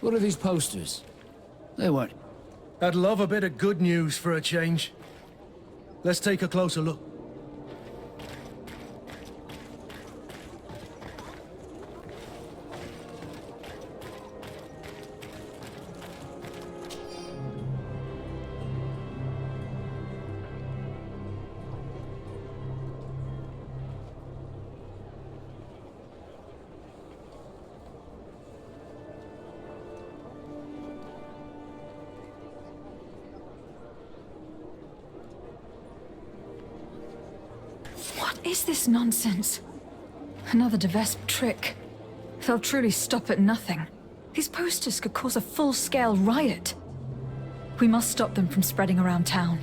What are these posters? They weren't... I'd love a bit of good news for a change. Let's take a closer look. What is this nonsense? Another Vespe trick. They'll truly stop at nothing. These posters could cause a full-scale riot. We must stop them from spreading around town.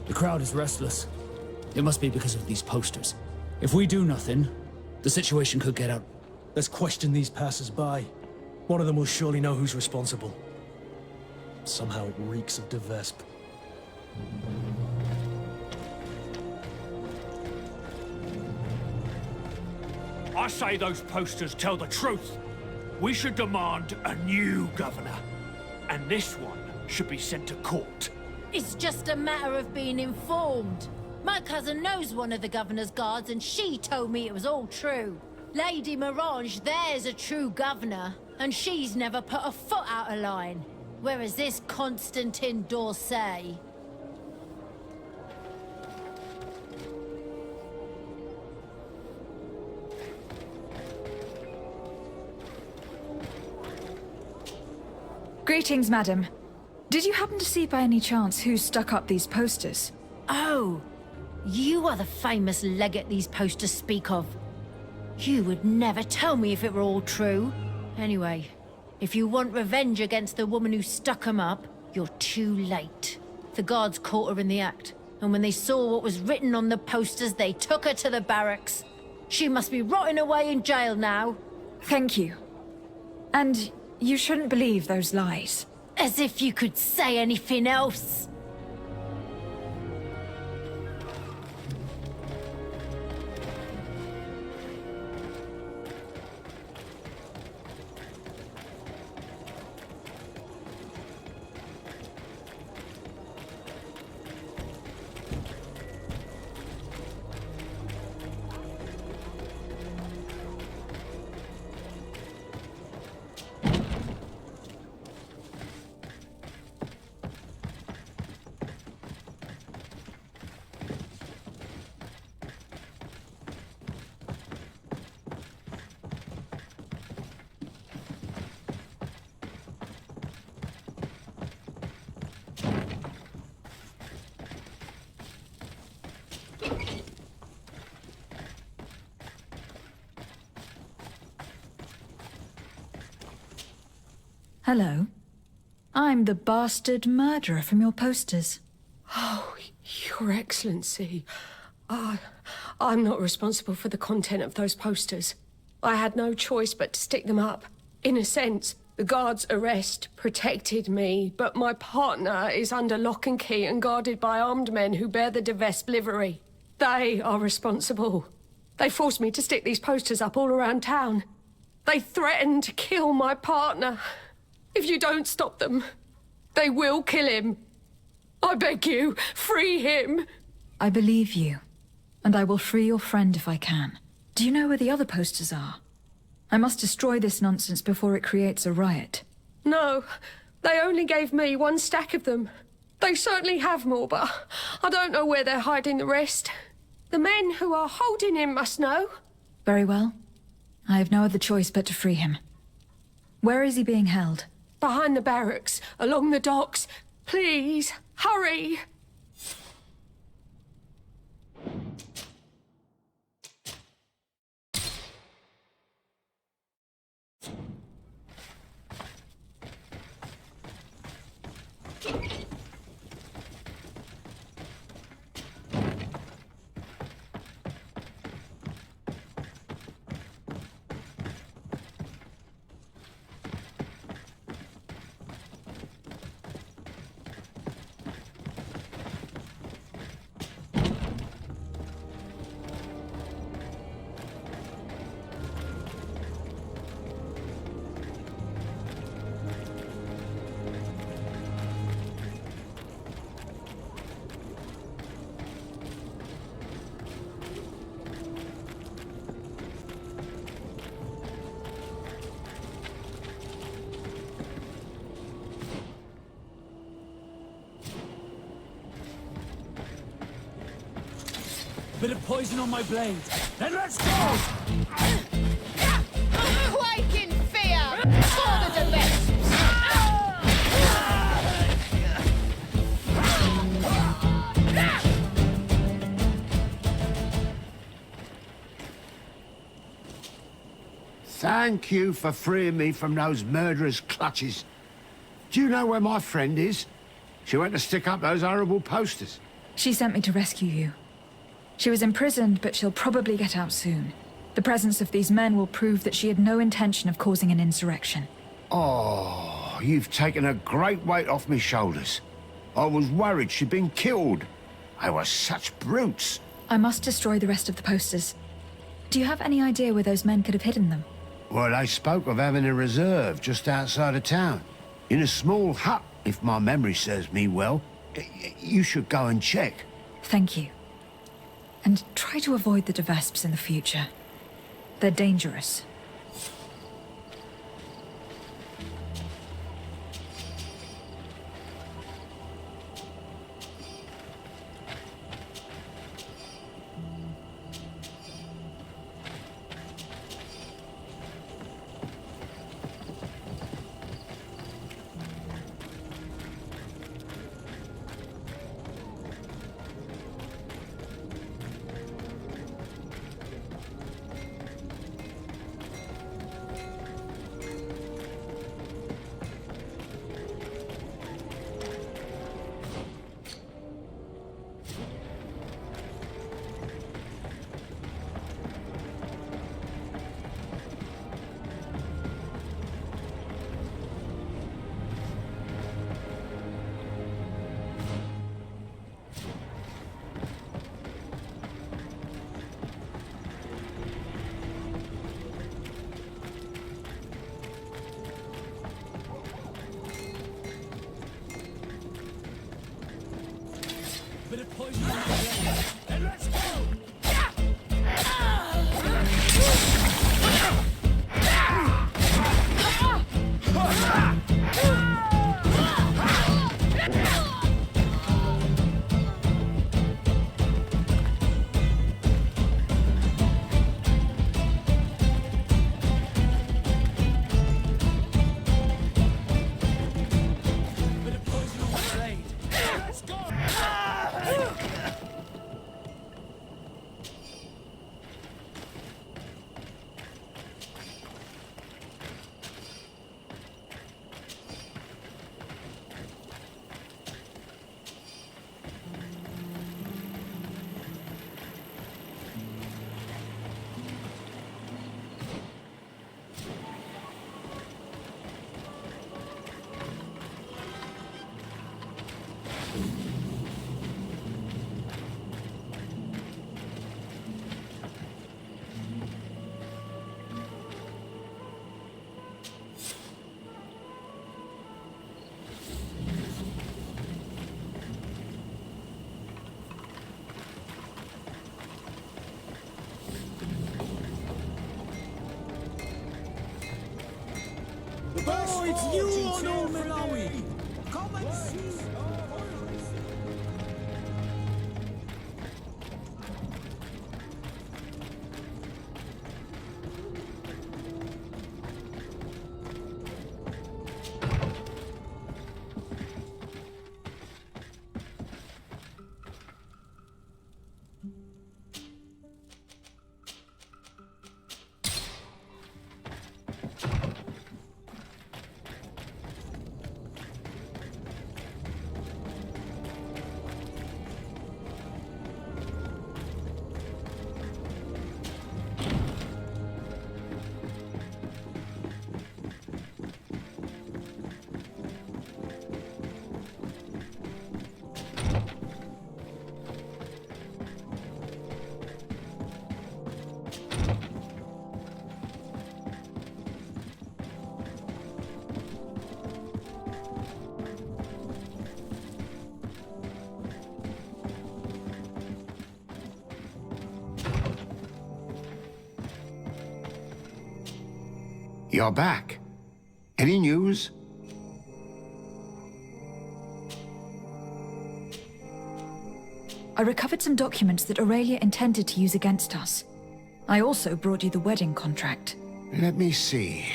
The crowd is restless. It must be because of these posters. If we do nothing, the situation could get out. Let's question these passers-by. One of them will surely know who's responsible. Somehow it reeks of Vespe. I say those posters tell the truth. We should demand a new governor. And this one should be sent to court. It's just a matter of being informed. My cousin knows one of the governor's guards, and she told me it was all true. Lady Morange, there's a true governor, and she's never put a foot out of line. Whereas this Constantin d'Orsay... Greetings, madam. Did you happen to see by any chance who stuck up these posters? Oh, you are the famous legate these posters speak of. You would never tell me if it were all true. Anyway, if you want revenge against the woman who stuck 'em up, you're too late. The guards caught her in the act, and when they saw what was written on the posters, they took her to the barracks. She must be rotting away in jail now. Thank you. And you shouldn't believe those lies. As if you could say anything else. Hello. I'm the bastard murderer from your posters. Oh, Your Excellency. I'm not responsible for the content of those posters. I had no choice but to stick them up. In a sense, the guard's arrest protected me, but my partner is under lock and key and guarded by armed men who bear the de Vespe livery. They are responsible. They forced me to stick these posters up all around town. They threatened to kill my partner. If you don't stop them, they will kill him. I beg you, free him. I believe you, and I will free your friend if I can. Do you know where the other posters are? I must destroy this nonsense before it creates a riot. No, they only gave me one stack of them. They certainly have more, but I don't know where they're hiding the rest. The men who are holding him must know. Very well. I have no other choice but to free him. Where is he being held? Behind the barracks, along the docks. Please, hurry! Bit of poison on my blade. Then let's go! Quake in fear for the Vespe! Thank you for freeing me from those murderers' clutches. Do you know where my friend is? She went to stick up those horrible posters. She sent me to rescue you. She was imprisoned, but she'll probably get out soon. The presence of these men will prove that she had no intention of causing an insurrection. Oh, you've taken a great weight off my shoulders. I was worried she'd been killed. They were such brutes. I must destroy the rest of the posters. Do you have any idea where those men could have hidden them? Well, they spoke of having a reserve just outside of town. In a small hut, if my memory serves me well. You should go and check. Thank you. And try to avoid the Vespes in the future. They're dangerous. Bit of poison on my blade. Then let's go! Oh, it's you, Ono Malawi! Come and see! You're back. Any news? I recovered some documents that Aurelia intended to use against us. I also brought you the wedding contract. Let me see.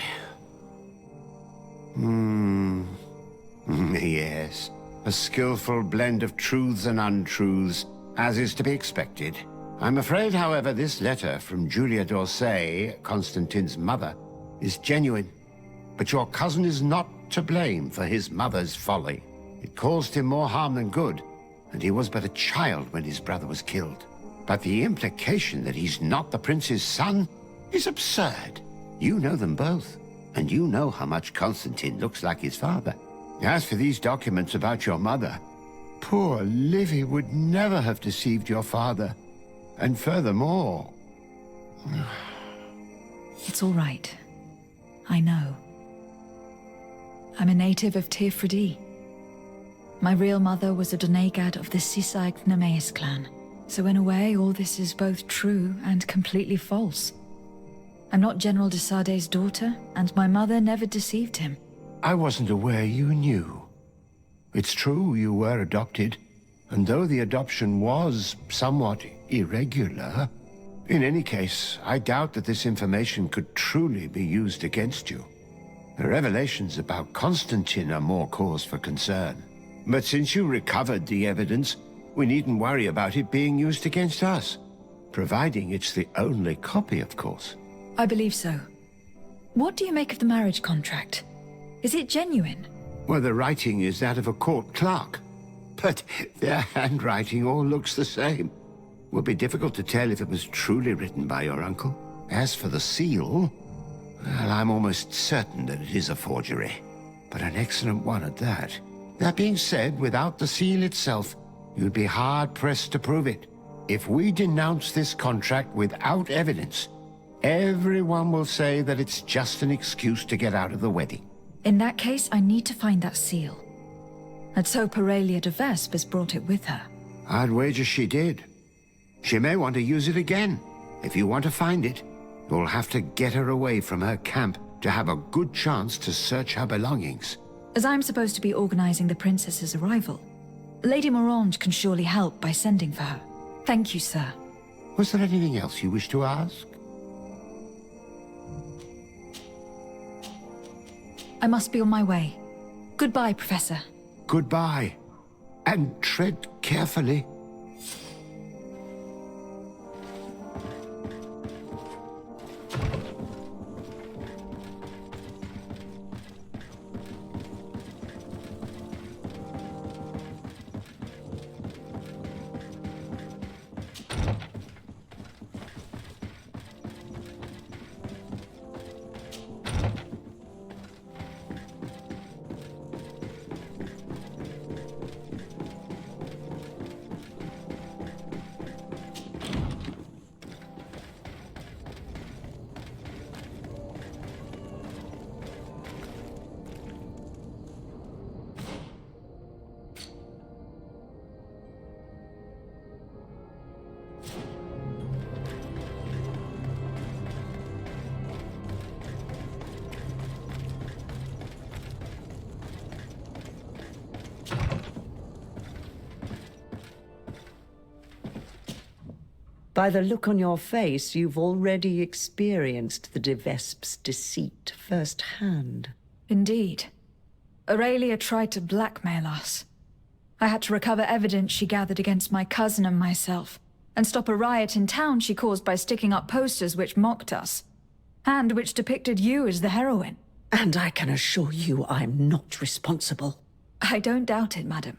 Yes. A skillful blend of truths and untruths, as is to be expected. I'm afraid, however, this letter from Julia d'Orsay, Constantine's mother, is genuine. But your cousin is not to blame for his mother's folly. It caused him more harm than good, and he was but a child when his brother was killed. But the implication that he's not the prince's son is absurd. You know them both, and you know how much Constantine looks like his father. As for these documents about your mother, poor Livy would never have deceived your father. And furthermore... It's all right. I know. I'm a native of Tirfredi. My real mother was a Donegad of the Sisaig Nemeis clan. So in a way, all this is both true and completely false. I'm not General de Sarde's daughter, and my mother never deceived him. I wasn't aware you knew. It's true you were adopted, and though the adoption was somewhat irregular, in any case, I doubt that this information could truly be used against you. The revelations about Constantine are more cause for concern. But since you recovered the evidence, we needn't worry about it being used against us. Providing it's the only copy, of course. I believe so. What do you make of the marriage contract? Is it genuine? Well, the writing is that of a court clerk. But their handwriting all looks the same. Would be difficult to tell if it was truly written by your uncle. As for the seal, well, I'm almost certain that it is a forgery. But an excellent one at that. That being said, without the seal itself, you'd be hard-pressed to prove it. If we denounce this contract without evidence, everyone will say that it's just an excuse to get out of the wedding. In that case, I need to find that seal. Let's hope Aurelia de Vespe has brought it with her. I'd wager she did. She may want to use it again. If you want to find it, you'll have to get her away from her camp to have a good chance to search her belongings. As I'm supposed to be organizing the princess's arrival, Lady Morange can surely help by sending for her. Thank you, sir. Was there anything else you wish to ask? I must be on my way. Goodbye, Professor. Goodbye. And tread carefully. By the look on your face, you've already experienced the de Vespe's deceit firsthand. Indeed. Aurelia tried to blackmail us. I had to recover evidence she gathered against my cousin and myself, and stop a riot in town she caused by sticking up posters which mocked us, and which depicted you as the heroine. And I can assure you I'm not responsible. I don't doubt it, madam.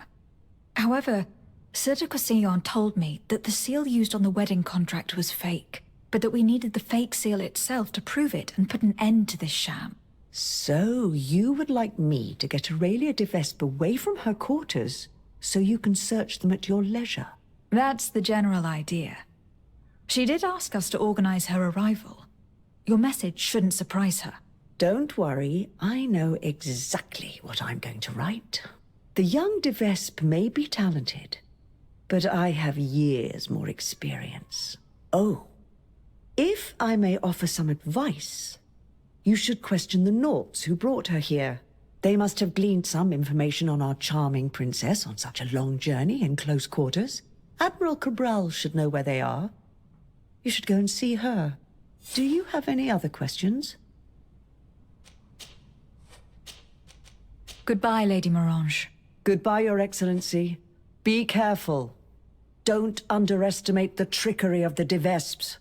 However, Sir de Cosillon told me that the seal used on the wedding contract was fake, but that we needed the fake seal itself to prove it and put an end to this sham. So you would like me to get Aurelia de Vespe away from her quarters so you can search them at your leisure? That's the general idea. She did ask us to organize her arrival. Your message shouldn't surprise her. Don't worry, I know exactly what I'm going to write. The young de Vespe may be talented, but I have years more experience. Oh, if I may offer some advice, you should question the Nauts who brought her here. They must have gleaned some information on our charming princess on such a long journey in close quarters. Admiral Cabral should know where they are. You should go and see her. Do you have any other questions? Goodbye, Lady Morange. Goodbye, Your Excellency. Be careful. Don't underestimate the trickery of the de Vespes.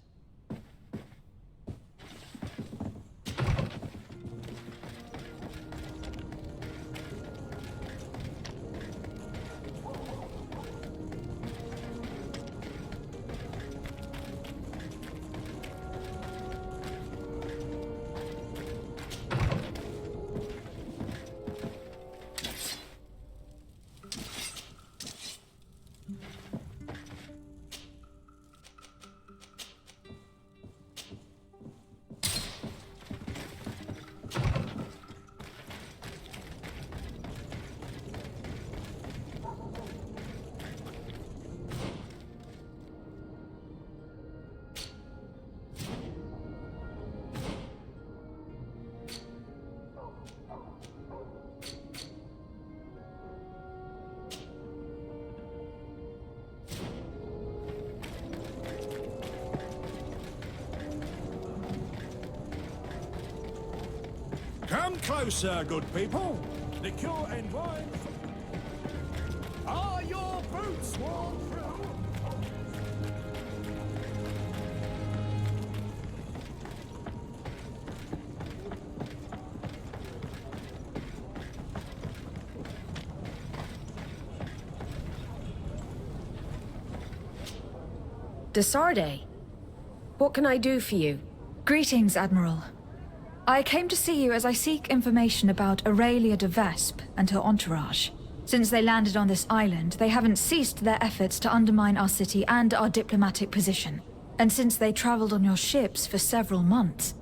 Come closer, good people. Liqueur and wine. Are your boots worn through? Desarde, what can I do for you? Greetings, Admiral. I came to see you as I seek information about Aurelia de Vespe and her entourage. Since they landed on this island, they haven't ceased their efforts to undermine our city and our diplomatic position. And since they traveled on your ships for several months,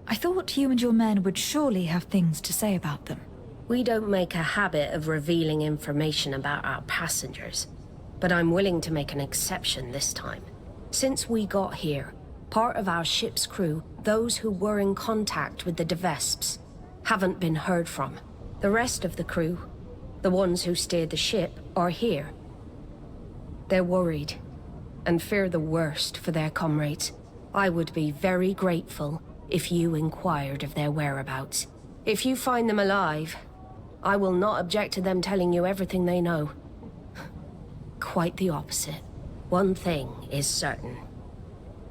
I thought you and your men would surely have things to say about them. We don't make a habit of revealing information about our passengers, but I'm willing to make an exception this time. Since we got here, part of our ship's crew, those who were in contact with the de Vespes, haven't been heard from. The rest of the crew, the ones who steered the ship, are here. They're worried and fear the worst for their comrades. I would be very grateful if you inquired of their whereabouts. If you find them alive, I will not object to them telling you everything they know. Quite the opposite. One thing is certain.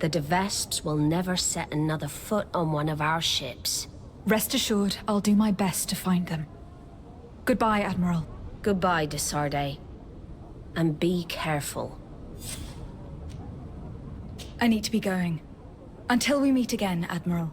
The de Vespes will never set another foot on one of our ships. Rest assured, I'll do my best to find them. Goodbye, Admiral. Goodbye, Desarde. And be careful. I need to be going. Until we meet again, Admiral.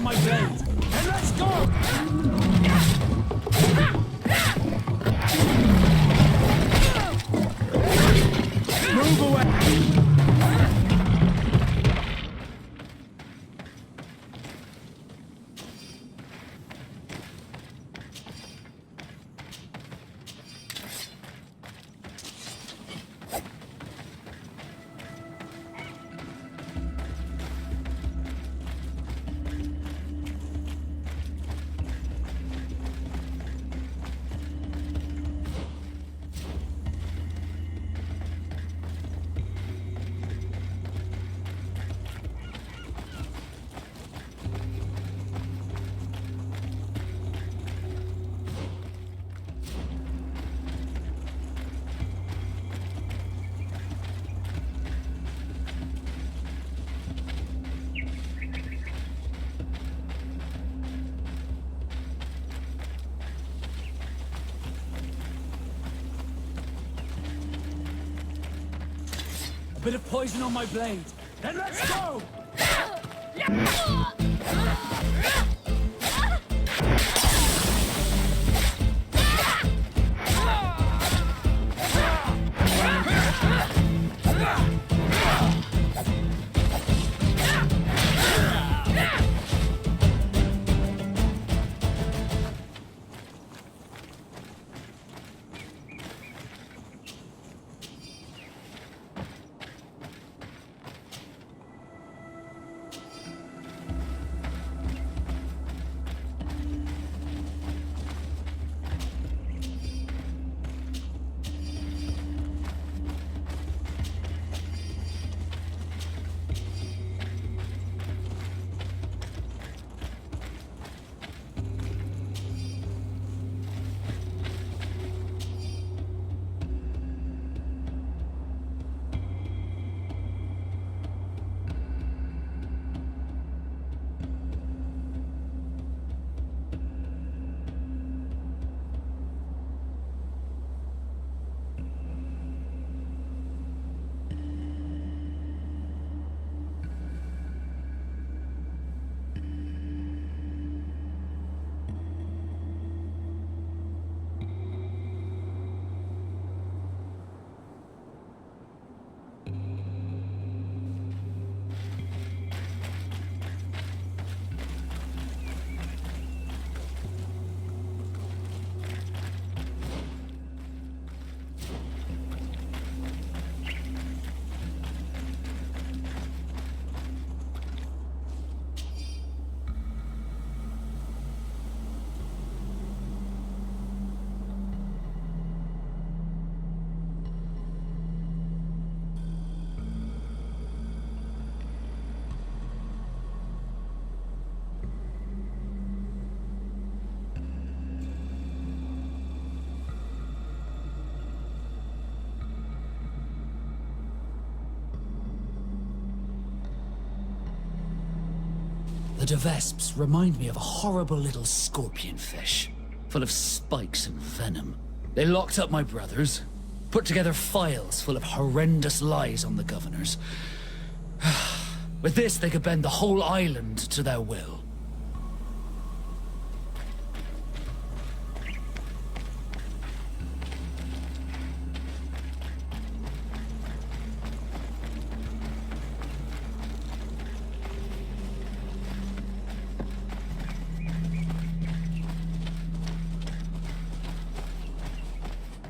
on my blade. And let's go! Move away! A bit of poison on my blade. And let's go! The Vesps remind me of a horrible little scorpion fish, full of spikes and venom. They locked up my brothers, put together files full of horrendous lies on the governors. With this, they could bend the whole island to their will.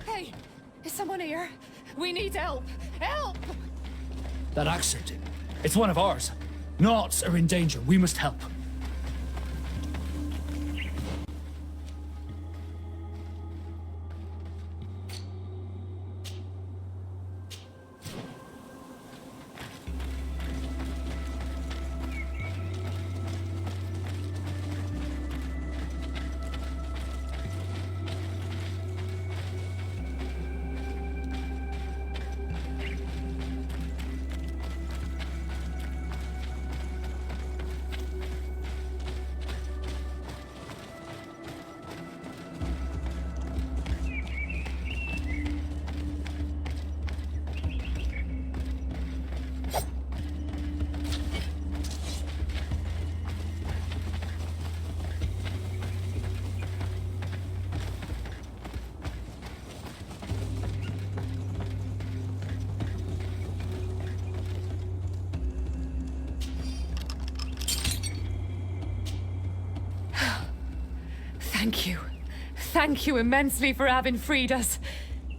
Hey, is someone here? We need help. Help! That accent, it's one of ours. Knots are in danger. We must help. Thank you. Thank you immensely for having freed us.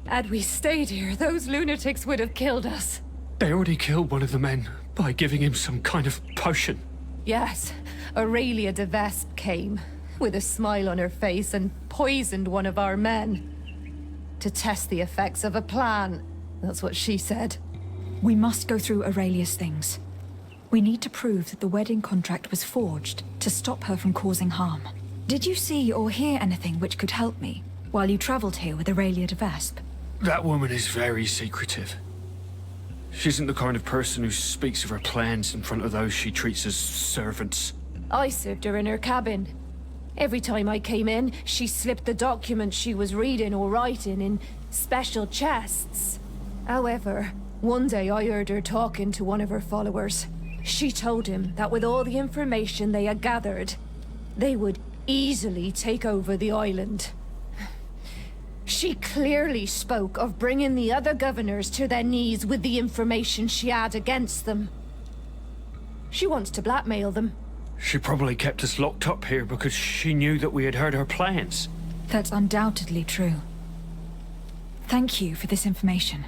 Had we stayed here, those lunatics would have killed us. They already killed one of the men by giving him some kind of potion. Yes, Aurelia de Vespe came, with a smile on her face, and poisoned one of our men. To test the effects of a plan. That's what she said. We must go through Aurelia's things. We need to prove that the wedding contract was forged to stop her from causing harm. Did you see or hear anything which could help me while you traveled here with Aurelia de Vespe? That woman is very secretive. She isn't the kind of person who speaks of her plans in front of those she treats as servants. I served her in her cabin. Every time I came in, she slipped the documents she was reading or writing in special chests. However, one day I heard her talking to one of her followers. She told him that with all the information they had gathered, they would easily take over the island. She clearly spoke of bringing the other governors to their knees with the information she had against them. She wants to blackmail them. She probably kept us locked up here because she knew that we had heard her plans. That's undoubtedly true. Thank you for this information.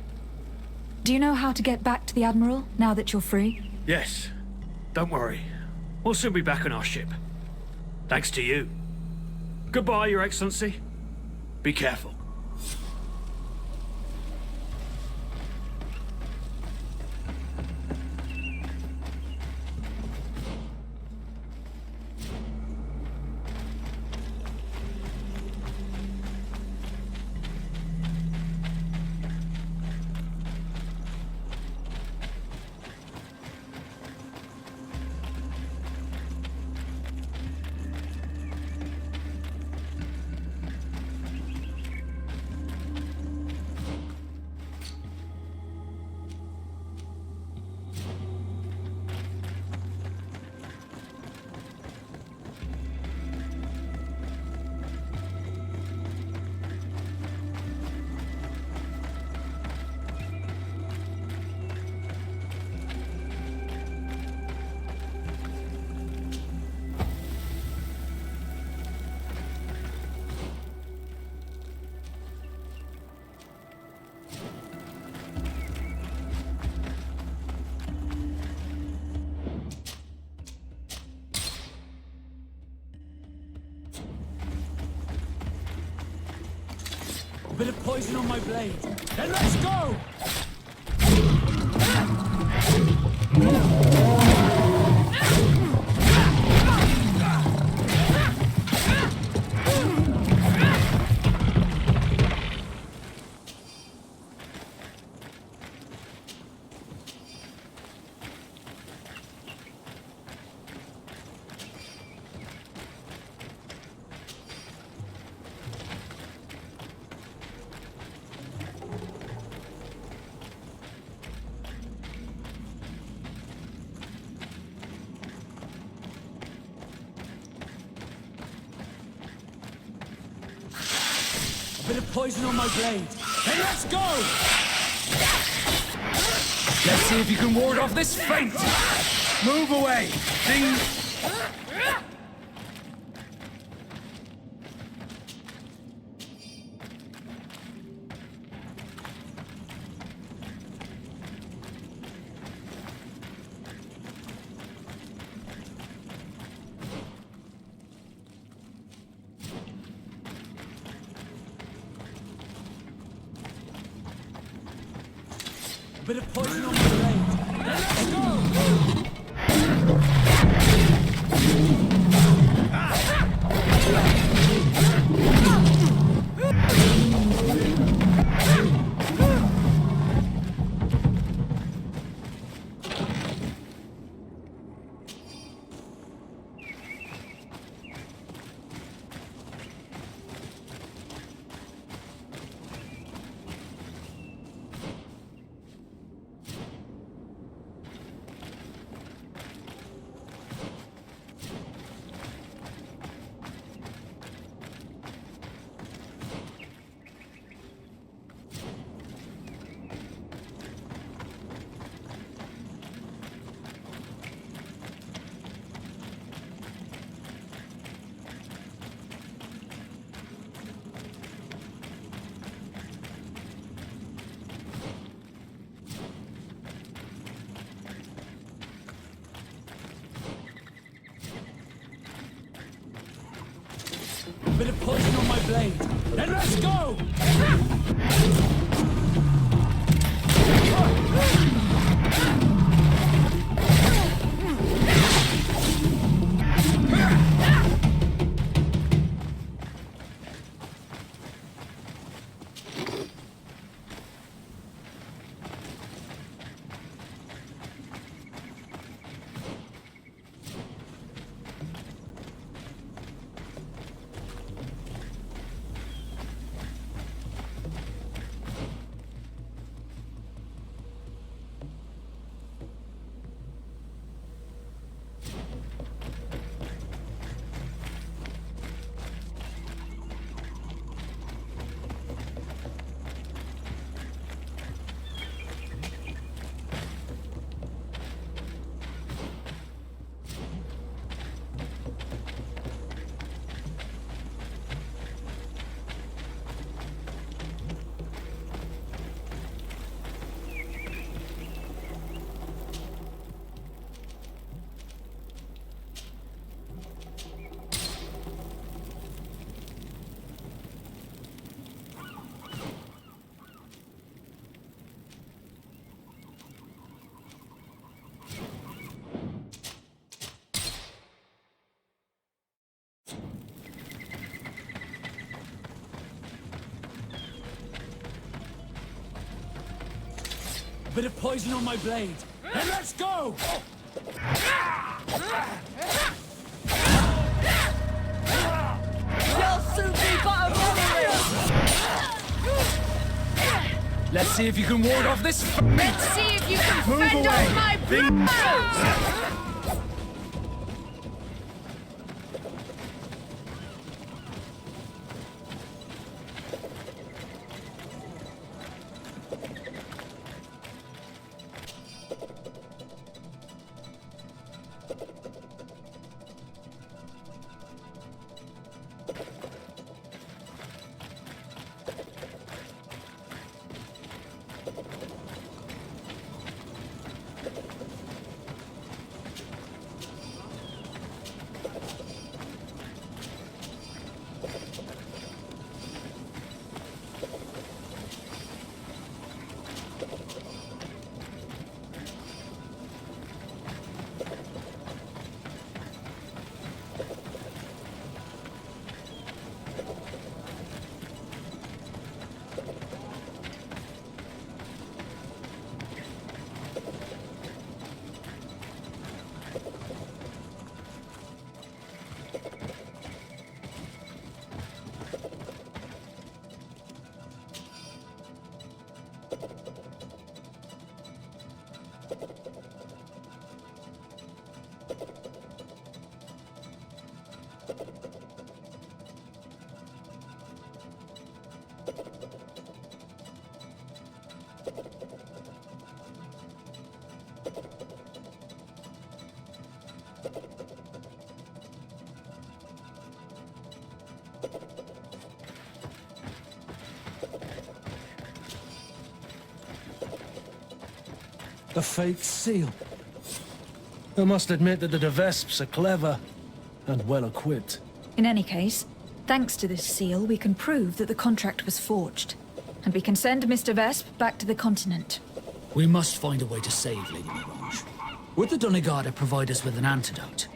Do you know how to get back to the Admiral, now that you're free? Yes. Don't worry. We'll soon be back on our ship. Thanks to you. Goodbye, Your Excellency. Be careful. A bit of poison on my blade. Then let's go! A bit of poison on my blade. Then let's go! Let's see if you can ward off this feint! Move away! Ding! A bit of poison on my blade. Then let's go! Bit of poison on my blade. Then let's go! Bit of poison on my blade. Then let's go! You'll soon be but a memory! Let's see if you can ward off this. Let's see if you can fend off my blows! The fake seal. I must admit that the Vesps are clever and well equipped. In any case, thanks to this seal, we can prove that the contract was forged. And we can send Mr. Vesp back to the continent. We must find a way to save Lady Mirange. Would the Donegada provide us with an antidote?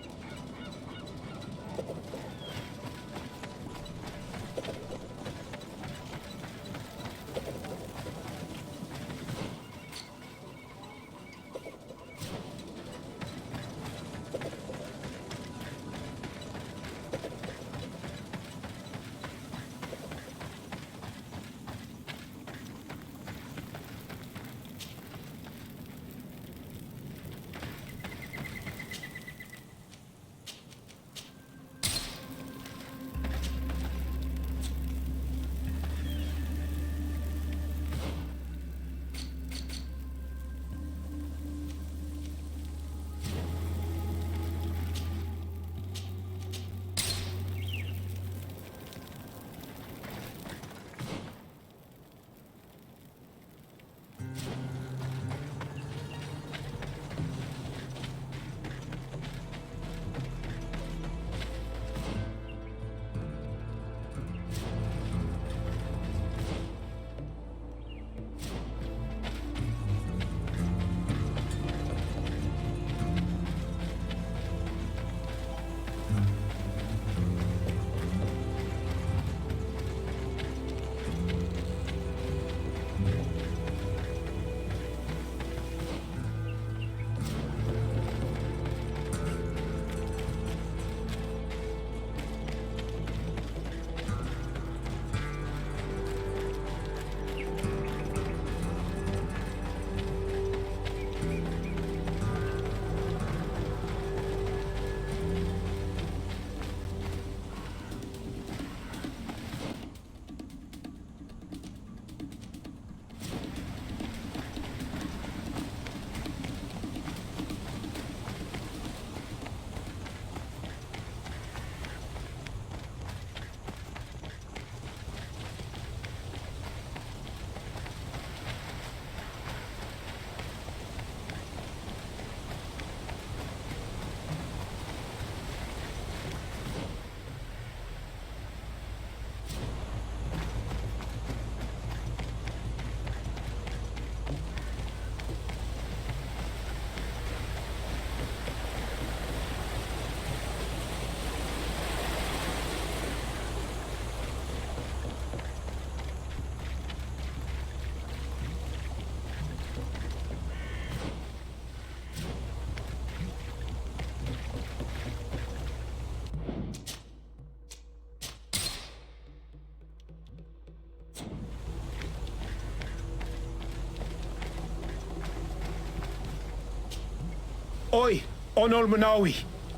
Oi, Onol Manawi.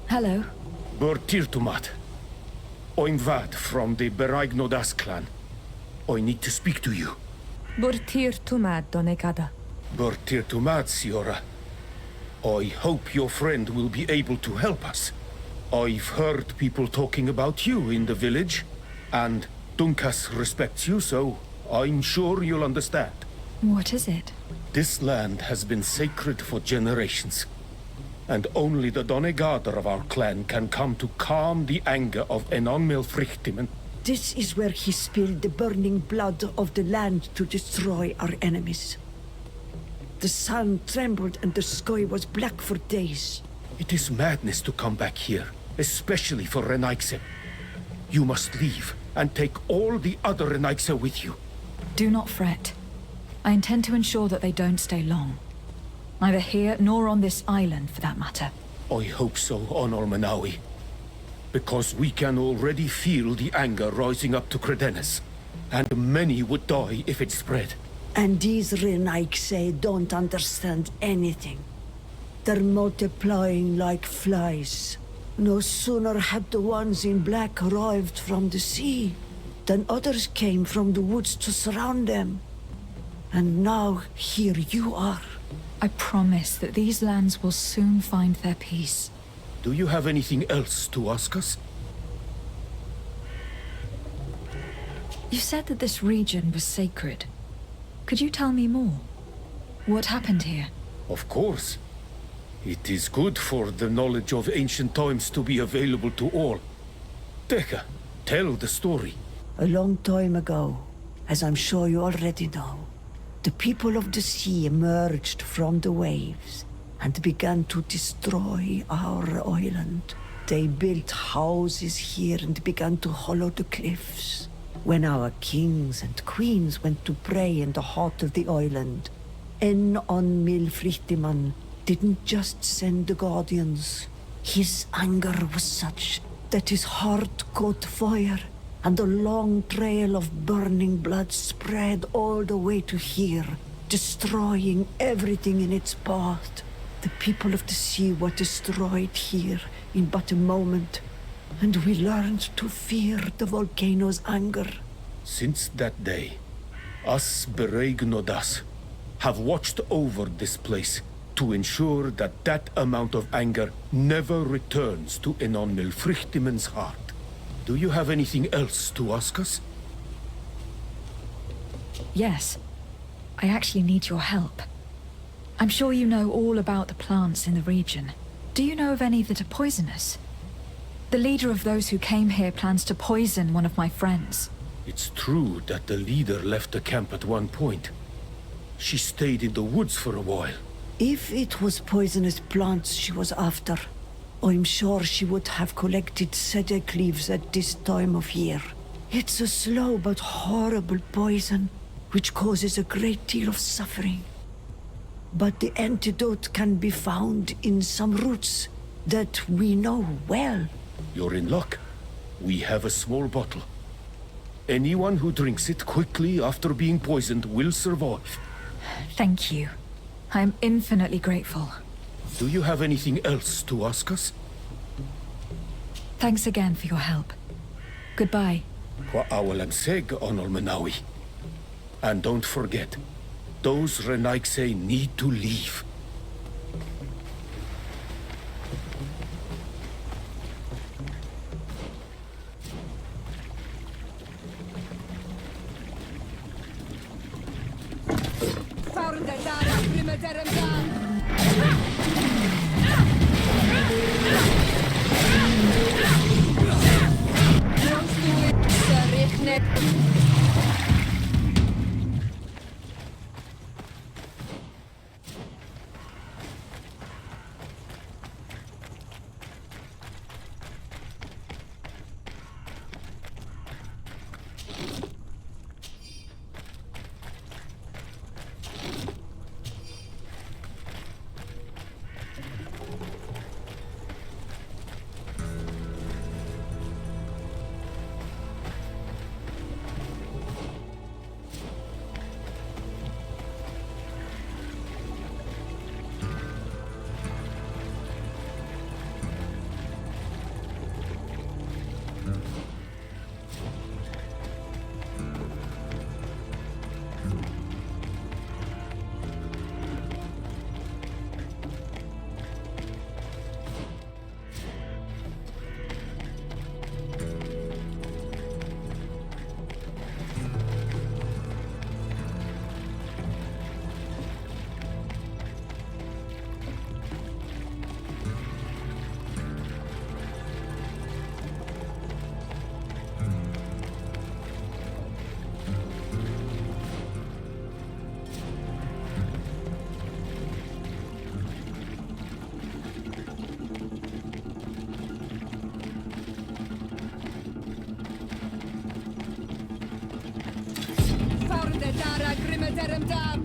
Hello. Burtirtumat. I'm Vad from the Beragnodas clan. I need to speak to you. Burtir tumad donegada. Burtirtumat, Siora. I hope your friend will be able to help us. I've heard people talking about you in the village, and Dunkas respects you, so I'm sure you'll understand. What is it? This land has been sacred for generations, and only the Donegader of our clan can come to calm the anger of Enon Milfrichtimen. This is where he spilled the burning blood of the land to destroy our enemies. The sun trembled and the sky was black for days. It is madness to come back here, especially for Renaigse. You must leave and take all the other Renaigse with you. Do not fret. I intend to ensure that they don't stay long. Neither here nor on this island, for that matter. I hope so, Onol Manawi. Because we can already feel the anger rising up to Credennis. And many would die if it spread. And these Renaigse don't understand anything. They're multiplying like flies. No sooner had the ones in black arrived from the sea than others came from the woods to surround them. And now here you are. I promise that these lands will soon find their peace. Do you have anything else to ask us? You said that this region was sacred. Could you tell me more? What happened here? Of course. It is good for the knowledge of ancient times to be available to all. Teka, tell the story. A long time ago, as I'm sure you already know, the people of the sea emerged from the waves and began to destroy our island. They built houses here and began to hollow the cliffs. When our kings and queens went to pray in the heart of the island, Enon Milfrichtiman didn't just send the guardians. His anger was such that his heart caught fire, and a long trail of burning blood spread all the way to here, destroying everything in its path. The people of the sea were destroyed here in but a moment, and we learned to fear the volcano's anger. Since that day, us Beregnodas have watched over this place to ensure that that amount of anger never returns to Enon Milfrichtimen's heart. Do you have anything else to ask us? Yes. I actually need your help. I'm sure you know all about the plants in the region. Do you know of any that are poisonous? The leader of those who came here plans to poison one of my friends. It's true that the leader left the camp at one point. She stayed in the woods for a while. If it was poisonous plants she was after, I'm sure she would have collected sedek leaves at this time of year. It's a slow but horrible poison, which causes a great deal of suffering. But the antidote can be found in some roots that we know well. You're in luck. We have a small bottle. Anyone who drinks it quickly after being poisoned will survive. Thank you. I am infinitely grateful. Do you have anything else to ask us? Thanks again for your help. Goodbye. Kwa awalam seg, Onol Manawi. And don't forget, those Renaigse need to leave. terem tam!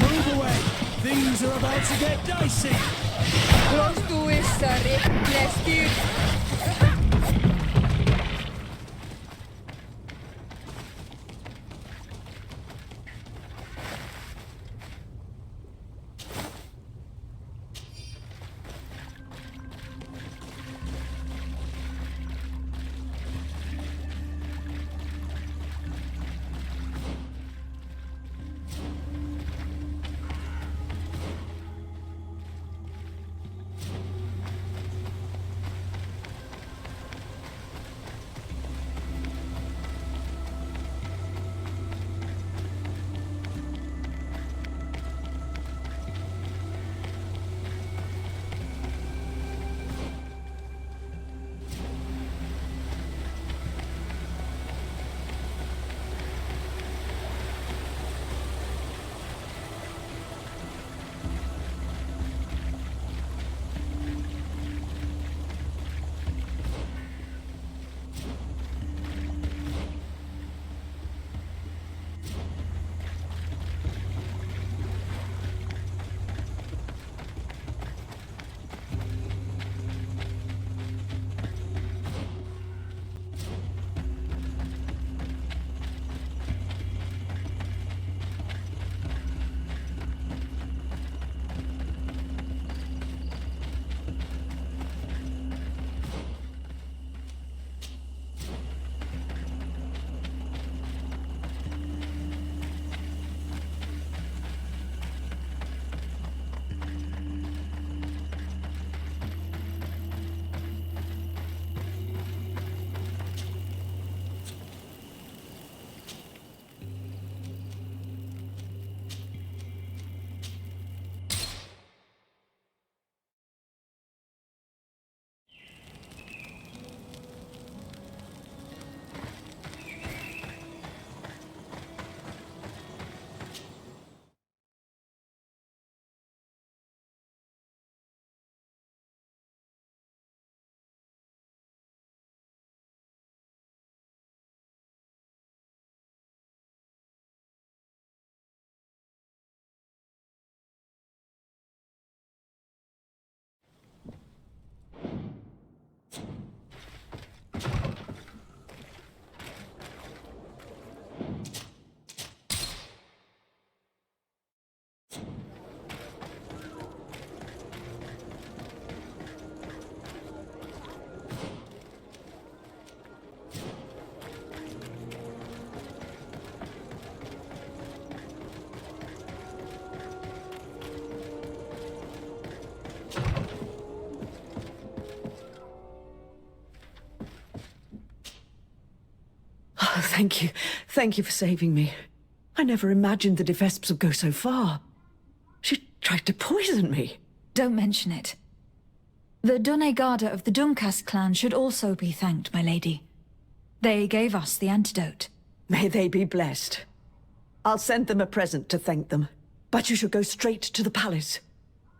Move away! Things are about to get dicey! Close to is let's do. Thank you. Thank you for saving me. I never imagined the de Vespes would go so far. She tried to poison me. Don't mention it. The Doneigada of the Dumkas clan should also be thanked, my lady. They gave us the antidote. May they be blessed. I'll send them a present to thank them. But you should go straight to the palace.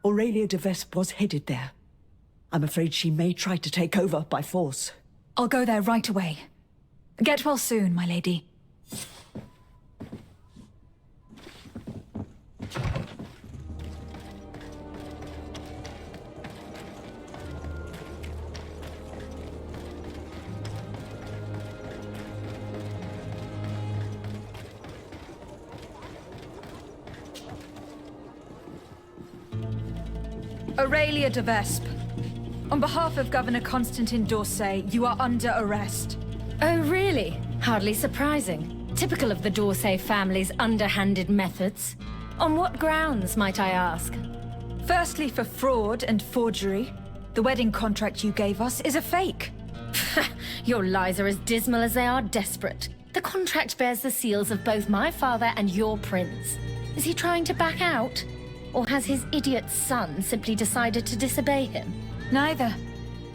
Aurelia de Vespe was headed there. I'm afraid she may try to take over by force. I'll go there right away. Get well soon, my lady. Aurelia de Vespe. On behalf of Governor Constantin d'Orsay, you are under arrest. Oh, really? Hardly surprising. Typical of the d'Orsay family's underhanded methods. On what grounds, might I ask? Firstly, for fraud and forgery. The wedding contract you gave us is a fake. Your lies are as dismal as they are desperate. The contract bears the seals of both my father and your prince. Is he trying to back out? Or has his idiot son simply decided to disobey him? Neither.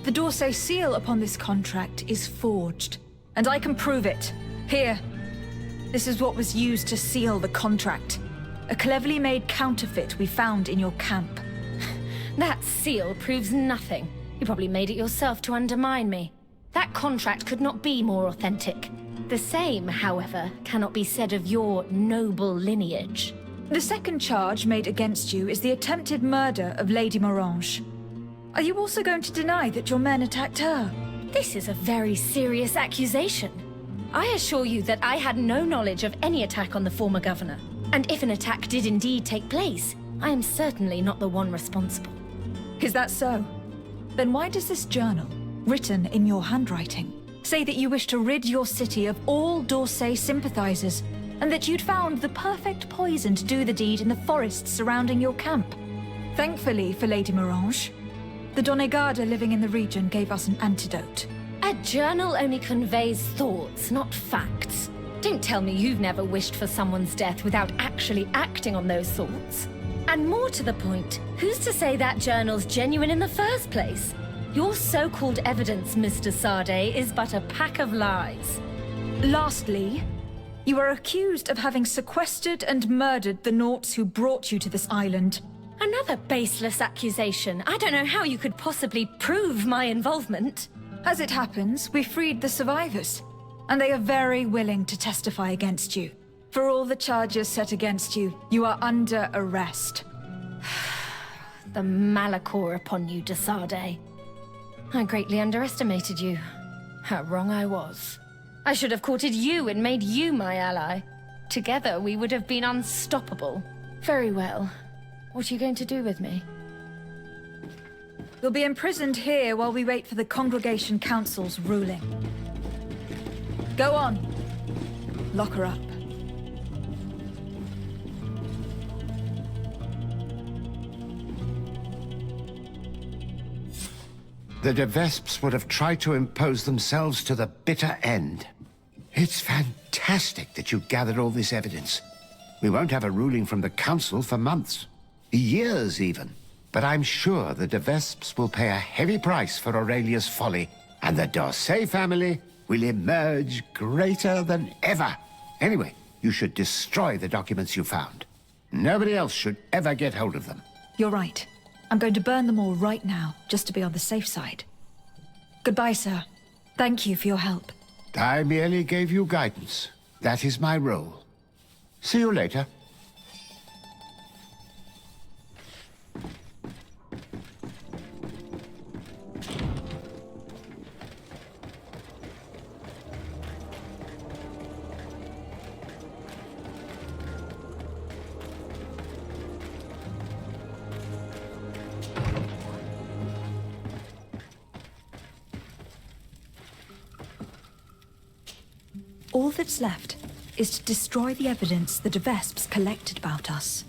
The d'Orsay seal upon this contract is forged, and I can prove it. Here. This is what was used to seal the contract. A cleverly made counterfeit we found in your camp. That seal proves nothing. You probably made it yourself to undermine me. That contract could not be more authentic. The same, however, cannot be said of your noble lineage. The second charge made against you is the attempted murder of Lady Morange. Are you also going to deny that your men attacked her? This is a very serious accusation. I assure you that I had no knowledge of any attack on the former governor. And if an attack did indeed take place, I am certainly not the one responsible. Is that so? Then why does this journal, written in your handwriting, say that you wish to rid your city of all d'Orsay sympathizers, and that you'd found the perfect poison to do the deed in the forests surrounding your camp? Thankfully for Lady Morange, the Doneigada living in the region gave us an antidote. A journal only conveys thoughts, not facts. Don't tell me you've never wished for someone's death without actually acting on those thoughts. And more to the point, who's to say that journal's genuine in the first place? Your so-called evidence, Mr. Sade, is but a pack of lies. Lastly, you are accused of having sequestered and murdered the Nauts who brought you to this island. Another baseless accusation. I don't know how you could possibly prove my involvement. As it happens, we freed the survivors, and they are very willing to testify against you. For all the charges set against you, you are under arrest. The Malachor upon you, de Sade. I greatly underestimated you. How wrong I was. I should have courted you and made you my ally. Together, we would have been unstoppable. Very well. What are you going to do with me? You'll be imprisoned here while we wait for the Congregation Council's ruling. Go on. Lock her up. The de Vespes would have tried to impose themselves to the bitter end. It's fantastic that you gathered all this evidence. We won't have a ruling from the Council for months. Years, even. But I'm sure the de Vespes will pay a heavy price for Aurelia's folly, and the d'Orsay family will emerge greater than ever. Anyway, you should destroy the documents you found. Nobody else should ever get hold of them. You're right. I'm going to burn them all right now, just to be on the safe side. Goodbye, sir. Thank you for your help. I merely gave you guidance. That is my role. See you later. All that's left is to destroy the evidence the de Vespes collected about us.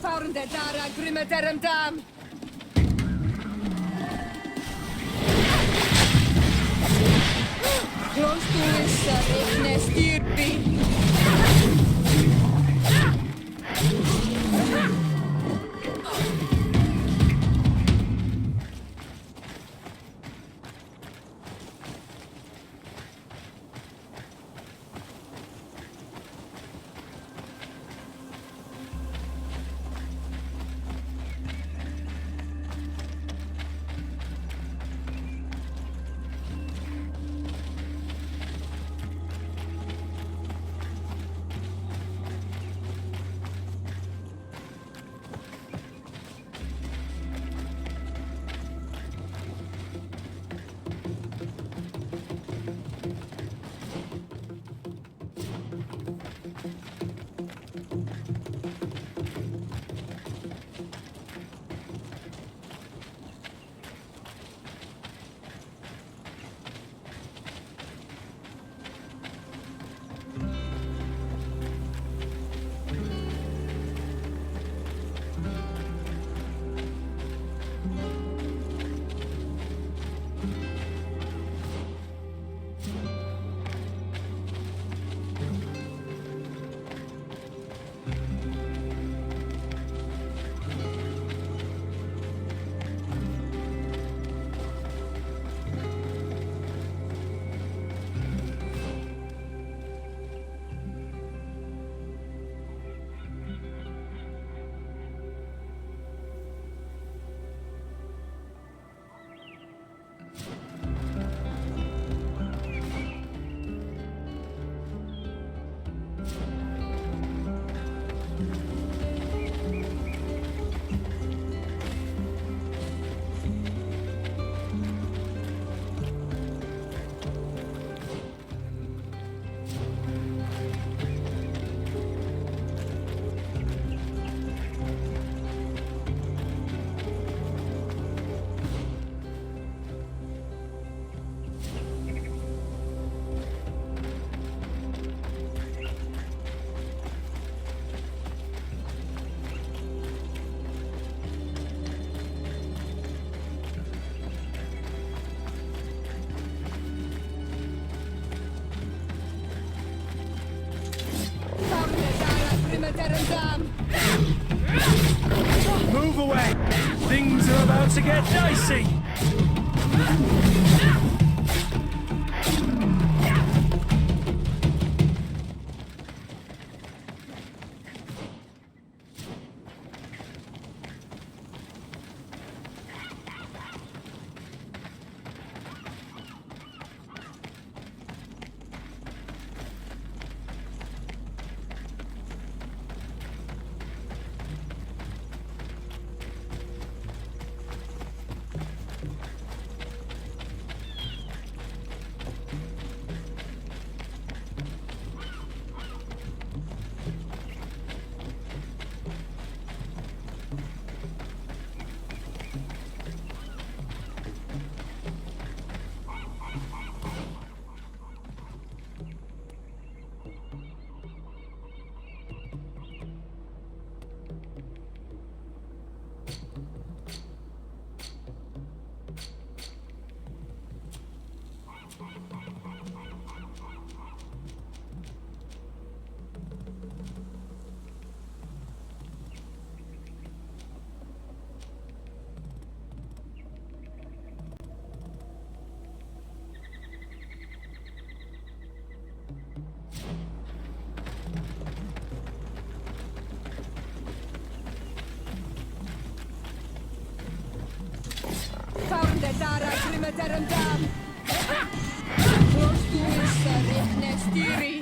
Faurnde dara grimeterem dam! Klostuissa rihne stirpi! Move away! Things are about to get dicey! Faurnde dara grimeterem dam! Klostuissa rihne stiri!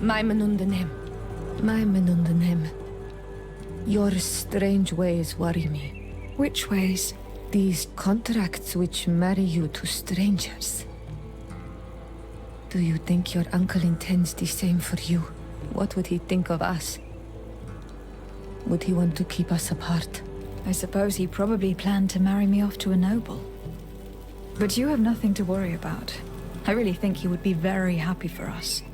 Maimenundenim. Maimenundenim. Your strange ways worry me. Which ways? These contracts which marry you to strangers. Do you think your uncle intends the same for you? What would he think of us? Would he want to keep us apart? I suppose he probably planned to marry me off to a noble. But you have nothing to worry about. I really think he would be very happy for us.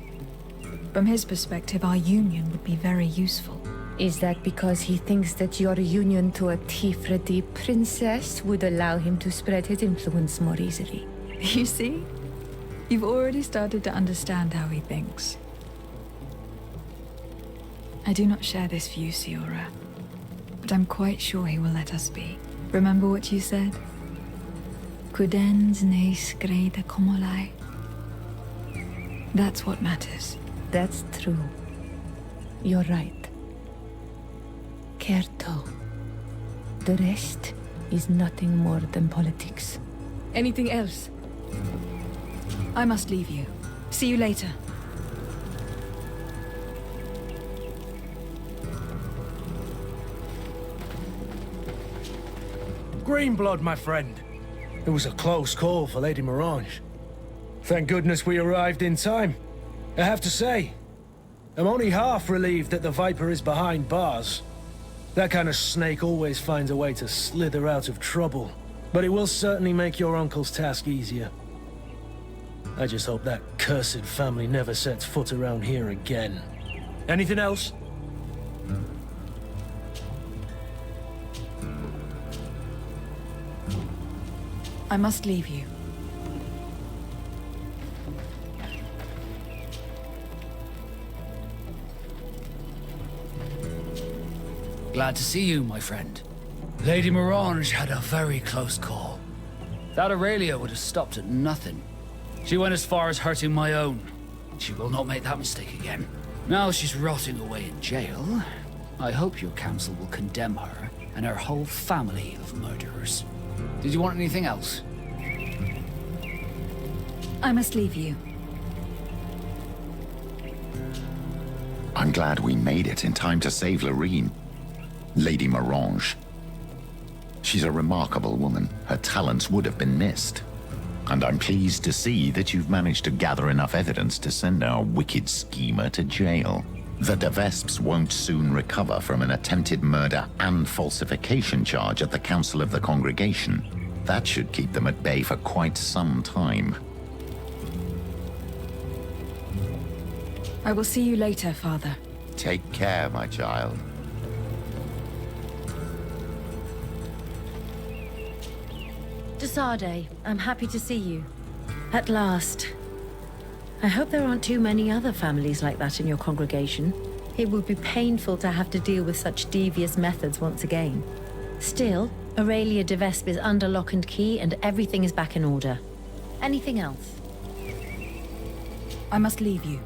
From his perspective, our union would be very useful. Is that because he thinks that your union to a Tifredi princess would allow him to spread his influence more easily? You see? You've already started to understand how he thinks. I do not share this view, Siora. But I'm quite sure he will let us be. Remember what you said? Cudens ne skreda komolai. That's what matters. That's true. You're right. Kerto. The rest is nothing more than politics. Anything else? I must leave you. See you later. Greenblood, my friend. It was a close call for Lady Morange. Thank goodness we arrived in time. I have to say, I'm only half relieved that the Viper is behind bars. That kind of snake always finds a way to slither out of trouble. But it will certainly make your uncle's task easier. I just hope that cursed family never sets foot around here again. Anything else? I must leave you. Glad to see you, my friend. Lady Morange had a very close call. That Aurelia would have stopped at nothing. She went as far as hurting my own. She will not make that mistake again. Now she's rotting away in jail. I hope your council will condemn her and her whole family of murderers. Did you want anything else? I must leave you. I'm glad we made it in time to save Loreen. Lady Morange. She's a remarkable woman. Her talents would have been missed. And I'm pleased to see that you've managed to gather enough evidence to send our wicked schemer to jail. The de Vespes won't soon recover from an attempted murder and falsification charge at the Council of the Congregation. That should keep them at bay for quite some time. I will see you later, Father. Take care, my child. Desade, I'm happy to see you. At last. I hope there aren't too many other families like that in your congregation. It would be painful to have to deal with such devious methods once again. Still, Aurelia de Vespe is under lock and key and everything is back in order. Anything else? I must leave you.